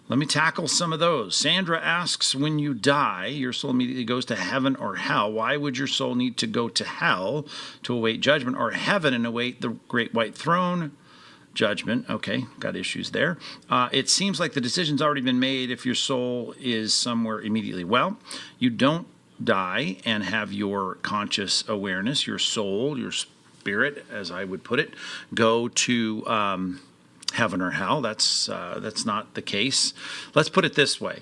Let me tackle some of those. Sandra asks, when you die, your soul immediately goes to heaven or hell. Why would your soul need to go to hell to await judgment, or heaven and await the great white throne judgment? Okay, got issues there. It seems like the decision's already been made if your soul is somewhere immediately. Well, you don't die and have your conscious awareness, your soul, your spirit, as I would put it, go to heaven or hell. That's not the case. Let's put it this way.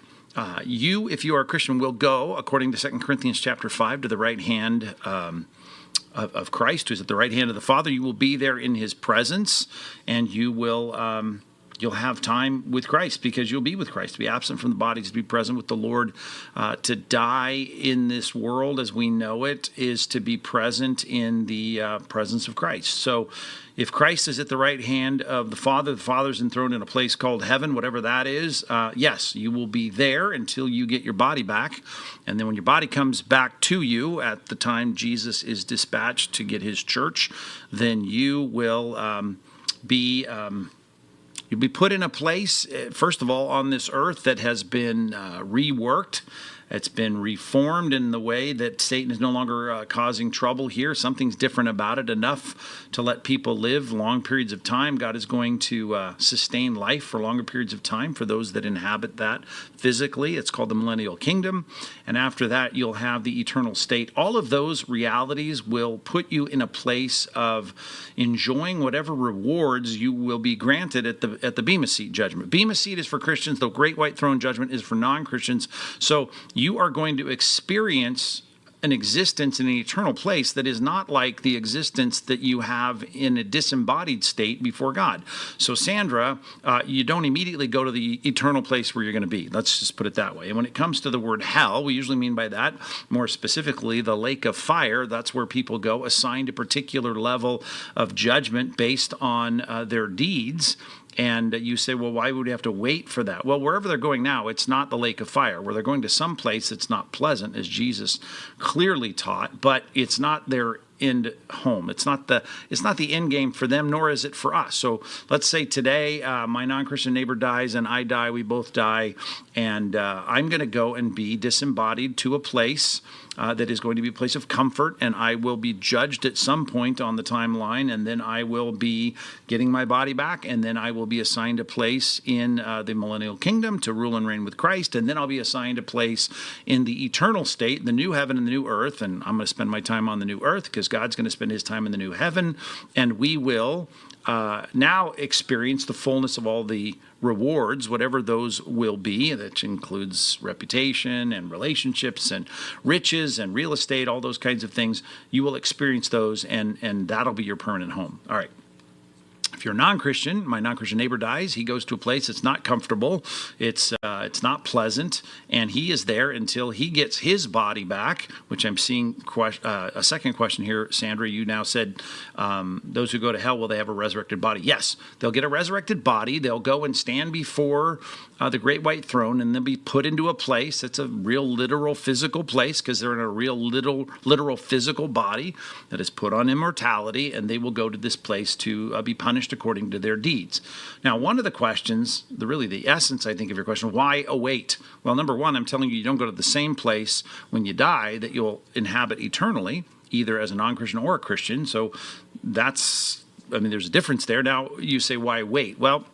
You, if you are a Christian, will go, according to 2 Corinthians chapter 5, to the right hand of Christ, who's at the right hand of the Father. You will be there in his presence, and you will you'll have time with Christ, because you'll be with Christ. To be absent from the body is to be present with the Lord. To die in this world as we know it is to be present in the presence of Christ. So if Christ is at the right hand of the Father's enthroned in a place called heaven, whatever that is, yes, you will be there until you get your body back. And then when your body comes back to you at the time Jesus is dispatched to get his church, then you will you'll be put in a place, first of all, on this earth that has been reworked. It's been reformed in the way that Satan is no longer causing trouble here. Something's different about it, enough to let people live long periods of time. God is going to sustain life for longer periods of time for those that inhabit that physically. It's called the millennial kingdom. And after that, you'll have the eternal state. All of those realities will put you in a place of enjoying whatever rewards you will be granted at the Bema Seat judgment. Bema Seat is for Christians. The Great White Throne judgment is for non-Christians. So you are going to experience an existence in an eternal place that is not like the existence that you have in a disembodied state before God. So Sandra, you don't immediately go to the eternal place where you're going to be. Let's just put it that way. And when it comes to the word hell, we usually mean by that, more specifically, the lake of fire. That's where people go, assigned a particular level of judgment based on their deeds. And you say, well, why would we have to wait for that? Well, wherever they're going now, it's not the lake of fire. Where they're going to some place that's not pleasant, as Jesus clearly taught, but it's not their end home. It's not the end game for them, nor is it for us. So let's say today my non-Christian neighbor dies and I die, we both die, and I'm going to go and be disembodied to a place that is going to be a place of comfort, and I will be judged at some point on the timeline, and then I will be getting my body back, and then I will be assigned a place in the millennial kingdom to rule and reign with Christ, and then I'll be assigned a place in the eternal state, the new heaven and the new earth, and I'm going to spend my time on the new earth because God's going to spend his time in the new heaven, and we will now experience the fullness of all the rewards, whatever those will be, that includes reputation and relationships and riches and real estate, all those kinds of things. You will experience those, and that'll be your permanent home. All right. If you're a non-Christian, my non-Christian neighbor dies, he goes to a place that's not comfortable, it's not pleasant, and he is there until he gets his body back, which I'm seeing a second question here. Sandra, you now said those who go to hell, will they have a resurrected body? Yes, they'll get a resurrected body. They'll go and stand before the great white throne, and they'll be put into a place that's a real literal physical place, because they're in a real literal physical body that is put on immortality, and they will go to this place to be punished according to their deeds. Now, one of the questions, the essence, I think, of your question, why await? Well, number one, I'm telling you, you don't go to the same place when you die that you'll inhabit eternally, either as a non-Christian or a Christian. So there's a difference there. Now, you say, why wait? Well,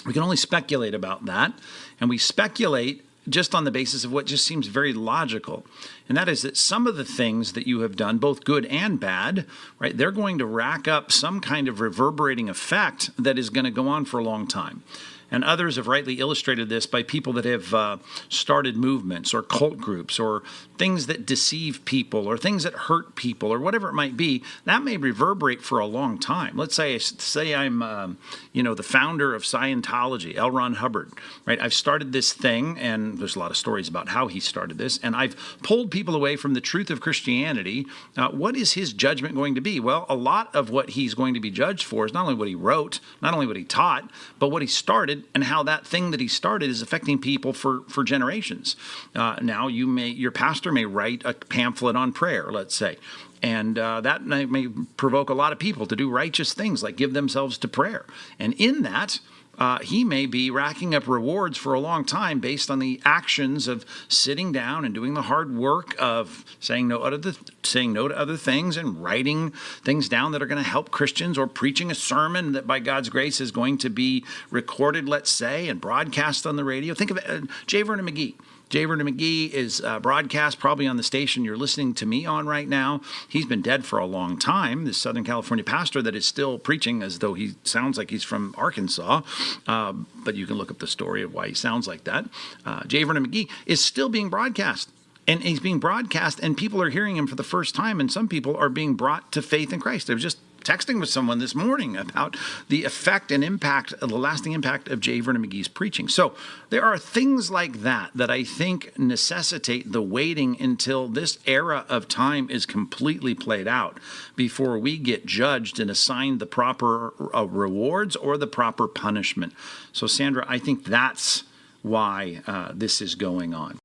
we can only speculate about that, and we speculate just on the basis of what just seems very logical. And that is that some of the things that you have done, both good and bad, right, they're going to rack up some kind of reverberating effect that is going to go on for a long time. And others have rightly illustrated this by people that have started movements or cult groups or things that deceive people or things that hurt people or whatever it might be. That may reverberate for a long time. Let's say I'm the founder of Scientology, L. Ron Hubbard, right? I've started this thing, and there's a lot of stories about how he started this, and I've pulled people away from the truth of Christianity. What is his judgment going to be? Well, a lot of what he's going to be judged for is not only what he wrote, not only what he taught, but what he started and how that thing that he started is affecting people for generations. Now, your pastor may write a pamphlet on prayer, let's say, and that may provoke a lot of people to do righteous things like give themselves to prayer. And in that, he may be racking up rewards for a long time based on the actions of sitting down and doing the hard work of saying no to other things and writing things down that are going to help Christians, or preaching a sermon that by God's grace is going to be recorded, let's say, and broadcast on the radio. Think of it, J. Vernon McGee. J. Vernon McGee is broadcast probably on the station you're listening to me on right now. He's been dead for a long time, this Southern California pastor that is still preaching as though he sounds like he's from Arkansas. But you can look up the story of why he sounds like that. J. Vernon McGee is still being broadcast. And he's being broadcast, and people are hearing him for the first time, and some people are being brought to faith in Christ. I was just texting with someone this morning about the effect and impact, the lasting impact of J. Vernon McGee's preaching. So there are things like that that I think necessitate the waiting until this era of time is completely played out before we get judged and assigned the proper rewards or the proper punishment. So Sandra, I think that's why this is going on.